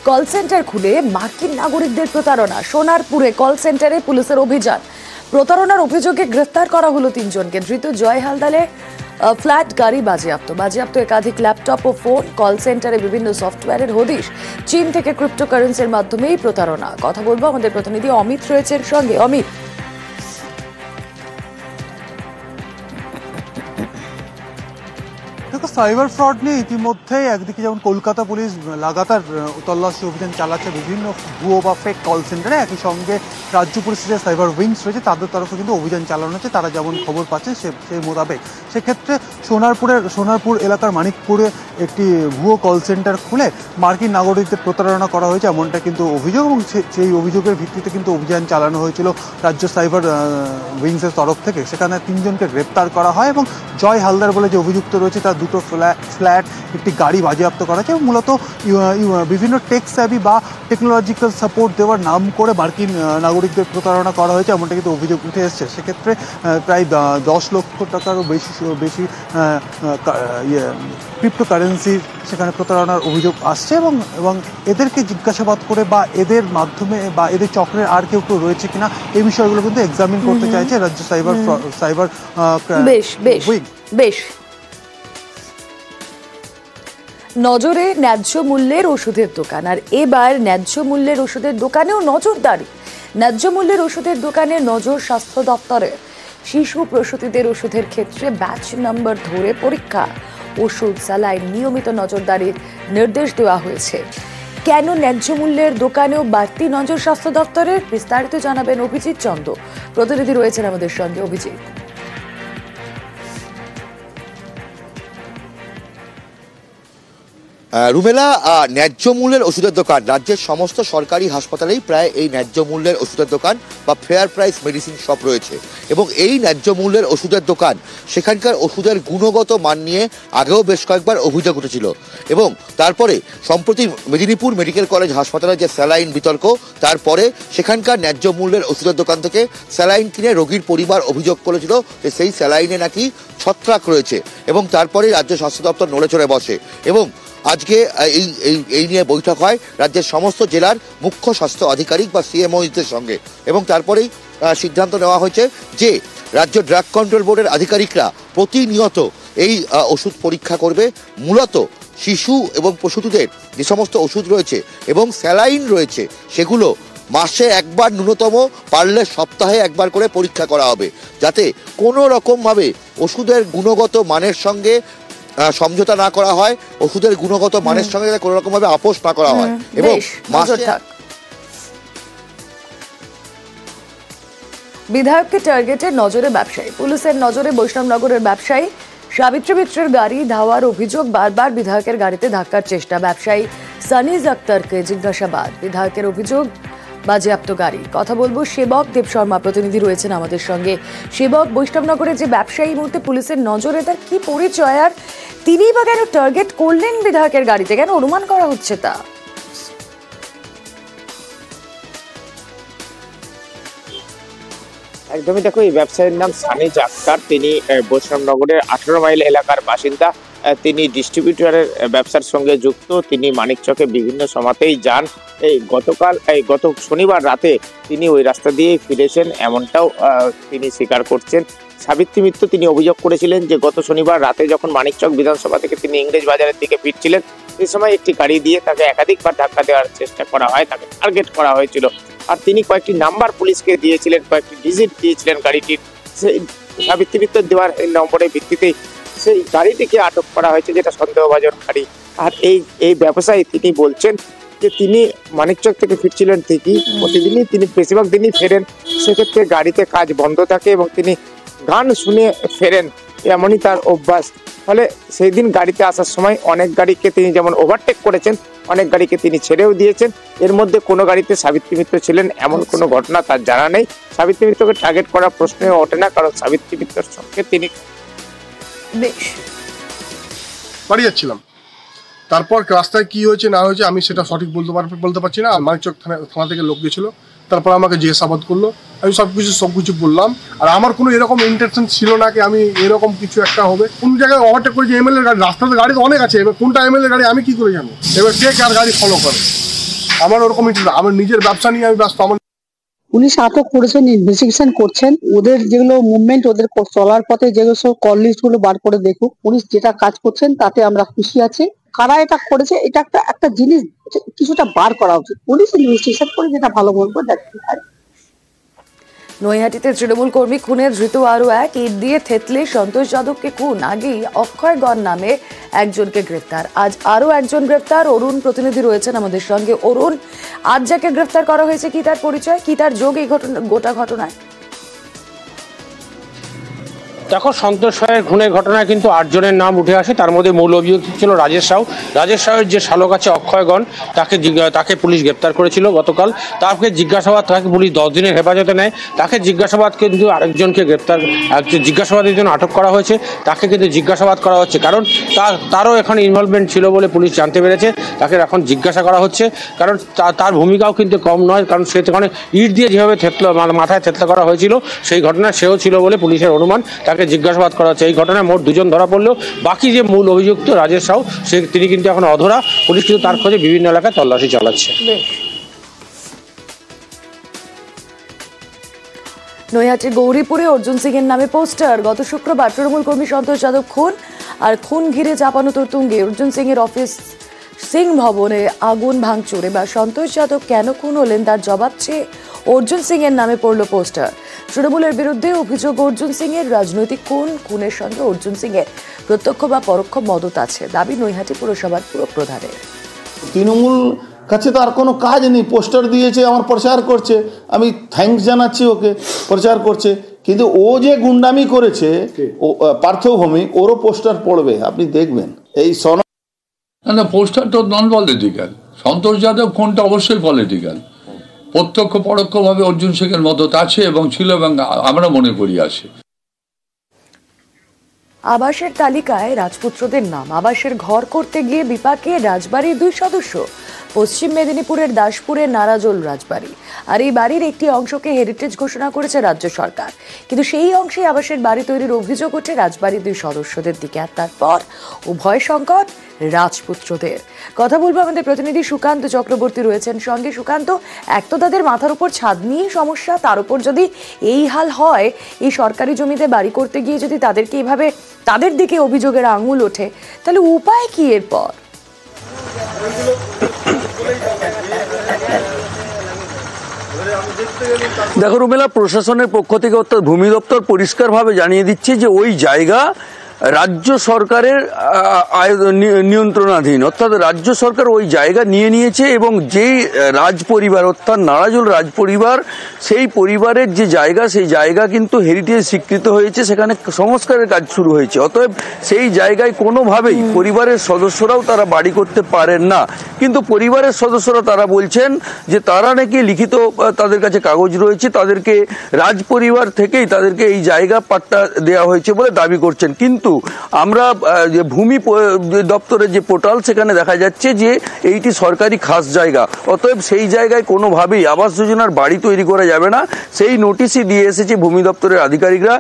Call centre খুলে মার্কিন নাগরিকদের প্রতারণা। সোনারপুরে কল সেন্টারে পুলিশের অভিযান। প্রতারণার অভিযোগে গ্রেফতার করা হলো 3 জনকে। ধৃত জয় হালদারে ফ্ল্যাট গাড়ি বাজেয়াপ্ত একাধিক ল্যাপটপ ও ফোন। কল সেন্টারে বিভিন্ন সফটওয়্যারের হদিশ। চীন থেকে ক্রিপ্টোকারেন্সির মাধ্যমেই প্রতারণা। কথা বলবো আমাদের প্রতিনিধি অমিত রয়েছেন সঙ্গে। অমিত, দেখো, সাইবার ফ্রড নিয়ে ইতিমধ্যেই একদিকে যেমন কলকাতা পুলিশ লাগাতার তল্লাশি অভিযান চালাচ্ছে বিভিন্ন ভুয়ো বা ফেক কল সেন্টারে, একই সঙ্গে রাজ্য পুলিশের যে সাইবার উইংস রয়েছে তাদের তরফে কিন্তু অভিযান চালানো হচ্ছে। তারা যেমন খবর পাচ্ছে সেই মোতাবেক সেক্ষেত্রে সোনারপুর এলাকার মানিকপুরে একটি ভুয়ো কল সেন্টার খুলে মার্কিন নাগরিকদের প্রতারণা করা হয়েছে, এমনটা কিন্তু অভিযোগ। এবং সেই অভিযোগের ভিত্তিতে কিন্তু অভিযান চালানো হয়েছিল রাজ্য সাইবার উইংসের তরফ থেকে। সেখানে 3 জনকে গ্রেপ্তার করা হয় এবং জয় হালদার বলে যে অভিযুক্ত রয়েছে তার 2টো ফ্ল্যাট, একটি গাড়ি বাজেয়াপ্ত করা হয়েছে। মূলত বিভিন্ন টেক স্যাভি বা টেকনোলজিক্যাল সাপোর্ট দেওয়ার নাম করে মার্কিন নাগরিকদের প্রতারণা করা হয়েছে, এমনটা কিন্তু অভিযোগ উঠে এসছে। সেক্ষেত্রে প্রায় 10 লক্ষ টাকারও বেশি ক্রিপ্টোকারেন্সি সেখানে প্রতারণার অভিযোগ আসছে। এবং এদেরকে জিজ্ঞাসাবাদ করে বা এদের মাধ্যমে বা এদের চক্রের আর কেউ রয়েছে কিনা এই বিষয়গুলো কিন্তু এক্সামিন করতে চাইছে রাজ্য সাইবার বেশ। নজরে ন্যায্য মূল্যের ওষুধের দোকান, আর এবার ন্যায্য মূল্যের ওষুধের দোকানেও নজরদারি। ন্যায্য মূল্যের ওষুধের দোকানে নজর স্বাস্থ্য দপ্তরের। শিশু প্রসূতিদের ওষুধের ক্ষেত্রে ব্যাচ নাম্বার ধরে পরীক্ষা। ওষুধ স্যালাইন নিয়মিত নজরদারির নির্দেশ দেওয়া হয়েছে। কেন ন্যায্য মূল্যের দোকানেও বাড়তি নজর স্বাস্থ্য দপ্তরের? বিস্তারিত জানাবেন অভিজিৎ চন্দ, প্রতিনিধি রয়েছেন আমাদের সঙ্গে। অভিজিৎ, রুমেলা, ন্যায্য মূল্যের ওষুধের দোকান রাজ্যের সমস্ত সরকারি হাসপাতালেই প্রায় এই ন্যায্য মূল্যের ওষুধের দোকান বা ফেয়ার প্রাইস মেডিসিন শপ রয়েছে। এবং এই ন্যায্য মূল্যের ওষুধের দোকান সেখানকার ওষুধের গুণগত মান নিয়ে আগেও বেশ কয়েকবার অভিযোগ উঠেছিল। এবং তারপরে সম্প্রতি মেদিনীপুর মেডিকেল কলেজ হাসপাতালের যে স্যালাইন বিতর্ক, তারপরে সেখানকার ন্যায্য মূল্যের ওষুধের দোকান থেকে স্যালাইন কিনে রোগীর পরিবার অভিযোগ করেছিল যে সেই স্যালাইনে নাকি ছত্রাক রয়েছে। এবং তারপরে রাজ্য স্বাস্থ্য দপ্তর নড়ে চড়ে বসে এবং আজকে এই নিয়ে বৈঠক হয় রাজ্যের সমস্ত জেলার মুখ্য স্বাস্থ্য আধিকারিক বা সিএমওদের সঙ্গে। এবং তারপরেই সিদ্ধান্ত নেওয়া হয়েছে যে রাজ্য ড্রাগ কন্ট্রোল বোর্ডের আধিকারিকরা প্রতিনিয়ত এই ওষুধ পরীক্ষা করবে। মূলত শিশু এবং প্রসূতিদের যে সমস্ত ওষুধ রয়েছে এবং স্যালাইন রয়েছে সেগুলো মাসে একবার, ন্যূনতম পারলে সপ্তাহে একবার করে পরীক্ষা করা হবে, যাতে কোনো রকমভাবে ওষুধের গুণগত মানের সঙ্গে সমঝোতা না করা হয়, ওষুধের গুণগত মানের সঙ্গে কোনো রকম ভাবে আপোষ না করা হয়। এবং বিধায়ককে টার্গেটে নজরে ব্যবসায়ী। পুলিশের নজরে বৈষ্ণবনগরের ব্যবসায়ী সাবিত্রী মিত্রের গাড়ি ধাওয়ার অভিযোগ। বারবার বিধায়কের গাড়িতে ধাক্কার চেষ্টা। ব্যবসায়ী সানিজ আক্তারকে জিজ্ঞাসাবাদ। বিধায়কের অভিযোগ বাজেয়াপ্ত গাড়ি। কথা বলবো সেবক দেব শর্মা, প্রতিনিধি রয়েছেন আমাদের সঙ্গে। সেবক, বৈষ্ণবনগরের যে ব্যবসায়ী মুহূর্তে পুলিশের নজরে, তার কি পরিচয়, আর তিনিই বা কেন টার্গেট করলেন বিধায়কের গাড়িতে? কেন অনুমান করা হচ্ছে তা? একদমই, দেখো, এই ব্যবসায়ীর নাম সানিজ আক্তার। তিনি বৈষ্ণবনগরের 18 মাইল এলাকার বাসিন্দা। তিনি ডিস্ট্রিবিউটরের ব্যবসার সঙ্গে যুক্ত। তিনি মানিকচকে বিভিন্ন সময়তেই যান। গত শনিবার রাতে তিনি ওই রাস্তা দিয়ে ফিরেছেন, এমনটাও তিনি স্বীকার করছেন। সাবিত্রী মিত্র তিনি অভিযোগ করেছিলেন যে গত শনিবার রাতে যখন মানিকচক বিধানসভা থেকে তিনি ইংরেজ বাজারের দিকে ফিরছিলেন, সেই সময় একটি গাড়ি দিয়ে তাকে একাধিকবার ধাক্কা দেওয়ার চেষ্টা করা হয়, তাকে টার্গেট করা হয়েছিল। আর তিনি কয়েকটি নাম্বার পুলিশকে দিয়েছিলেন, কয়েকটি ডিজিট দিয়েছিলেন গাড়িটির। সেই সাবিত্রী মিত্র দেওয়ার নম্বরের ভিত্তিতেই সেই গাড়িটিকে আটক করা হয়েছে, যেটা সন্দেহভাজন গাড়ি। আর এই ব্যবসায়ী তিনি বলছেন যে তিনি মানিকচক থেকে ফিরছিলেন ঠিকই, প্রতিদিনই তিনি বেশিরভাগ দিনই ফেরেন। সেক্ষেত্রে গাড়িতে কাজ বন্ধ থাকে এবং তিনি গান শুনে ফেরেন, এমনই তার অভ্যাস। ফলে সেই দিন গাড়িতে আসার সময় অনেক গাড়িকে তিনি যেমন ওভারটেক করেছেন, অনেক গাড়িকে তিনি ছেড়েও দিয়েছেন। এর মধ্যে কোনো গাড়িতে সাবিত্রী মিত্র ছিলেন এমন কোনো ঘটনা তার জানা নেই। সাবিত্রী মিত্রকে টার্গেট করার প্রশ্নই ওঠে না, কারণ সাবিত্রী মিত্রের সঙ্গে তিনি বাড়ি যাচ্ছিলাম। তারপর রাস্তায় কি হয়েছে না হয়েছে আমি সেটা সঠিক বলতে পারছি না। মানিকচক থানা থেকে লোক গেছিল, তারপর আমাকে জিজ্ঞাসাবাদ করলো, আমি সবকিছু বললাম। আর আমার কোনো এরকম ইন্টেনশন ছিল না কি আমি এরকম কিছু একটা হবে। কোন জায়গায় ওভারটেক করেছি এমএলএ গাড়ি, রাস্তাতে গাড়ি তো অনেক আছে, এবার কোনটা এমএলএ গাড়ি আমি কি করে জানো? এবার কে কার গাড়ি ফলো করে আমার ওরকম আমার নিজের ব্যবসা নিয়ে আমি ব্যস্ত। আমার পুলিশ আটক করেছেন, ইনভেস্টিগেশন করছেন, ওদের যেগুলো মুভমেন্ট, ওদের চলার পথে যেগুলো সব কল লিস্ট গুলো বার করে দেখুক। পুলিশ যেটা কাজ করছেন তাতে আমরা খুশি আছি। কারা এটা করেছে এটা একটা জিনিস কিছুটা বার করা উচিত। পুলিশ ইনভেস্টিগেশন করে যেটা ভালো বলবো দেখতে পারে। নৈহাটিতে তৃণমূল কর্মী খুনের ধৃত আরও এক, ইট দিয়ে থেতলে সন্তোষ যাদবকে খুন। আগেই অক্ষয় গণ নামে একজনকে গ্রেফতার, আজ আরও একজন গ্রেফতার। অরুণ প্রতিনিধি রয়েছেন আমাদের সঙ্গে। অরুণ, আজ যাকে গ্রেফতার করা হয়েছে কি তার পরিচয়, কি তার যোগ এই গোটা ঘটনায়? দেখো, সন্তোষ রায়ের খুনের ঘটনায় কিন্তু 8 জনের নাম উঠে আসে। তার মধ্যে মূল অভিযুক্ত ছিল রাজেশ সাউ। রাজেশ সাউয়ের যে শালক আছে অক্ষয়গণ, তাকে পুলিশ গ্রেপ্তার করেছিল গতকাল। তাকে জিজ্ঞাসাবাদ, তাকে পুলিশ 10 দিনের হেফাজতে নেয়। তাকে জিজ্ঞাসাবাদ কিন্তু আরেকজনকে জিজ্ঞাসাবাদের জন্য আটক করা হয়েছে। তাকে কিন্তু জিজ্ঞাসাবাদ করা হচ্ছে, কারণ তারও এখন ইনভলভমেন্ট ছিল বলে পুলিশ জানতে পেরেছে। তাকে এখন জিজ্ঞাসা করা হচ্ছে, কারণ তার ভূমিকাও কিন্তু কম নয়, কারণ সে সেখানে ইট দিয়ে যেভাবে মাথায় থেতলা করা হয়েছিল সেই ঘটনায় সেও ছিল বলে পুলিশের অনুমান। তাকে জিজ্ঞাসাবাদ করা হচ্ছে। এই ঘটনায় মোট 2 জন ধরা পড়লেও বাকি যে মূল অভিযুক্ত রাজেশ সাউ, তিনি কিন্তু এখন অধরা। পুলিশ কিন্তু তার খোঁজে বিভিন্ন এলাকায় তল্লাশি চালাচ্ছে। নৈহাটির গৌরীপুরে অর্জুন সিং এর নামে পোস্টার। গত শুক্রবার তৃণমূল কর্মী সন্তোষ যাদব খুন, আর খুন ঘিরে চাপানো তুঙ্গে অর্জুন সিং এর অফিস সিং ভবনে আগুন ভাঙচুর। এবার সন্তোষ যাদব কেন খুন হলেন তার জবাব চেয়ে অর্জুন সিং এর নামে পড়ল পোস্টার। তৃণমূলের বিরুদ্ধে অভিযোগ অর্জুন সিং এর রাজনৈতিক খুনের সঙ্গে অর্জুন সিং এর প্রত্যক্ষ বা পরোক্ষ মদত আছে, দাবি নৈহাটি পুরসভার পুরপ্রধানের। তৃণমূল কাছে তো আর কোনো কাজ নেই, পোস্টার দিয়েছে, আমার প্রচার করছে, আমি থ্যাঙ্কস জানাচ্ছি, ওকে প্রচার করছে। কিন্তু ও যে গুন্ডামি করেছে পার্থভূমি, ওরও পোস্টার পড়বে, আপনি দেখবেন। এই না, পোস্টার তো নন পলিটিক্যাল। সন্তোষ যাদব কোনটা অবশ্যই পলিটিক্যাল। প্রত্যক্ষ পরোক্ষভাবে অর্জুন সিংয়ের মদত আছে এবং ছিল, এবং আমরা মনে করি আছে। আবাসের তালিকায় রাজপুত্রদের নাম। আবাসের ঘর করতে গিয়ে বিপাকে রাজবাড়ির 2 সদস্য। পশ্চিম মেদিনীপুরের দাসপুরের নারাজোল রাজবাড়ি, আর এই বাড়ির একটি অংশকে হেরিটেজ ঘোষণা করেছে রাজ্য সরকার। কিন্তু সেই অংশে আবাসের বাড়ি তৈরির অভিযোগ ওঠে রাজবাড়ির 2 সদস্যদের দিকে। আর তারপর উভয় সংকট রাজপুত্রদের। কথা বলবো আমাদের প্রতিনিধি সুকান্ত চক্রবর্তী রয়েছেন সঙ্গে। সুকান্ত, এক তো তাদের মাথার উপর ছাদ নিয়ে সমস্যা, তার উপর যদি এই হাল হয়, এই সরকারি জমিতে বাড়ি করতে গিয়ে যদি তাদেরকে এইভাবে তাদের দিকে অভিযোগের আঙুল ওঠে, তাহলে উপায় কি এরপর? দেখো রুমেলা, প্রশাসনের পক্ষ থেকে অর্থাৎ ভূমি দপ্তর পরিষ্কারভাবে জানিয়ে দিচ্ছে যে ওই জায়গা রাজ্য সরকারের নিয়ন্ত্রণাধীন, অর্থাৎ রাজ্য সরকার ওই জায়গা নিয়ে নিয়েছে। এবং যেই রাজ পরিবার অর্থাৎ নারাজুল রাজ পরিবার, সেই পরিবারের যে জায়গা, সেই জায়গা কিন্তু হেরিটেজ স্বীকৃত হয়েছে, সেখানে সংস্কারের কাজ শুরু হয়েছে। অতএব সেই জায়গায় কোনোভাবেই পরিবারের সদস্যরাও তারা বাড়ি করতে পারেন না। কিন্তু পরিবারের সদস্যরা তারা বলছেন যে তারা নাকি লিখিত তাদের কাছে কাগজ রয়েছে, তাদেরকে রাজ পরিবার থেকেই তাদেরকে এই জায়গা পাট্টা দেওয়া হয়েছে বলে দাবি করছেন। কিন্তু আমরা যে ভূমি দপ্তরের যে পোর্টাল, সেখানে দেখা যাচ্ছে যে এইটি সরকারি খাস জায়গা, অতএব সেই জায়গায় কোনোভাবেই আবাস যোজনার বাড়ি তৈরি করা যাবে না, সেই নোটিশই দিয়ে এসেছে ভূমি দপ্তরের আধিকারিকরা।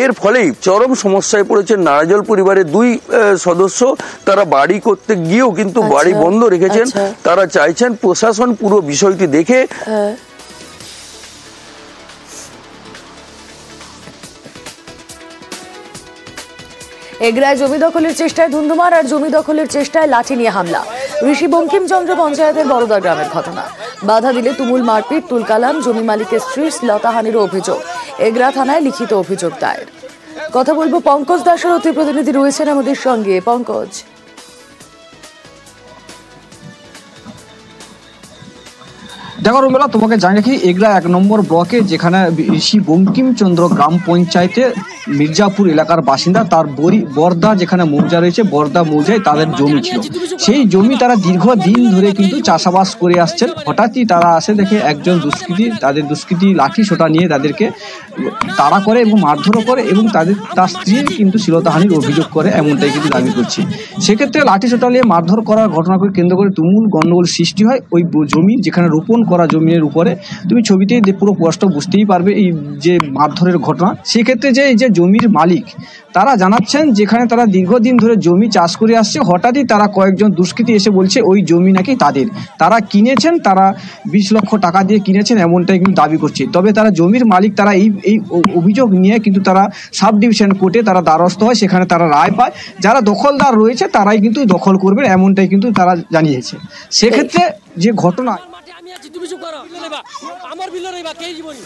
এর ফলেই চরম সমস্যায় পড়েছেন নারাজল পরিবারের 2 সদস্য। তারা বাড়ি করতে গিয়েও কিন্তু বাড়ি বন্ধ রেখেছেন। তারা চাইছেন প্রশাসন পুরো বিষয়টি দেখে এগরায় জমি দখলের চেষ্টায় ধুন্ধুমার, আর জমি দখলের চেষ্টায় লাঠি নিয়ে হামলা। ঋষি বঙ্কিমচন্দ্র পঞ্চায়েতের বড়দা গ্রামের ঘটনা। বাধা দিলে তুমুল মারপিট, তুলকালাম। জমি মালিকের স্ত্রীর শ্লীলতাহানিরও অভিযোগ। এগরা থানায় লিখিত অভিযোগ দায়ের। কথা বলবো পঙ্কজ দাশরথী, প্রতিনিধি রয়েছেন আমাদের সঙ্গে। পঙ্কজ, দেখো রুমেলা, তোমাকে জানি রাখি, এগরা 1 নম্বর ব্লকে, যেখানে ঋষি বঙ্কিমচন্দ্র গ্রাম পঞ্চায়েতে মির্জাপুর এলাকার বাসিন্দা, তার বর্দা যেখানে মৌজা রয়েছে, বর্দা মৌজায় তাদের জমি ছিল। সেই জমি তারা দীর্ঘদিন ধরে কিন্তু চাষাবাস করে আসছেন। হঠাৎই তারা আসে, দেখে একজন দুষ্কৃতী লাঠি সোটা নিয়ে তাদেরকে তাড়া করে এবং মারধরও করে, এবং তার স্ত্রীর কিন্তু শ্লীলতাহানির অভিযোগ করে, এমনটাই কিন্তু দাবি করছে। সেক্ষেত্রে লাঠি সোটা নিয়ে মারধর করার ঘটনাকে কেন্দ্র করে তুমুল গন্ডগোল সৃষ্টি হয় ওই জমি, যেখানে রোপণ করা জমির উপরে। তুমি ছবিতেই পুরো স্পষ্ট বুঝতেই পারবে এই যে মারধরের ঘটনা। সেক্ষেত্রে যে জমির মালিক তারা জানাচ্ছেন যেখানে তারা দীর্ঘদিন ধরে জমি চাষ করে আসছে, হঠাৎই তারা কয়েকজন দুষ্কৃতী এসে বলছে ওই জমি নাকি তাদের, তারা কিনেছেন, তারা 20 লক্ষ টাকা দিয়ে কিনেছেন এমনটাই কিন্তু দাবি করছে। তবে তারা জমির মালিক, তারা এই অভিযোগ নিয়ে কিন্তু তারা সাব ডিভিশন কোর্টে তারা দ্বারস্থ হয়, সেখানে তারা রায় পায় যারা দখলদার রয়েছে তারাই কিন্তু দখল করবেন এমনটাই কিন্তু তারা জানিয়েছে। সেক্ষেত্রে যে ঘটনা আমি আছি তুমি চুপ করো আমার বিল রইবা কে জীবনী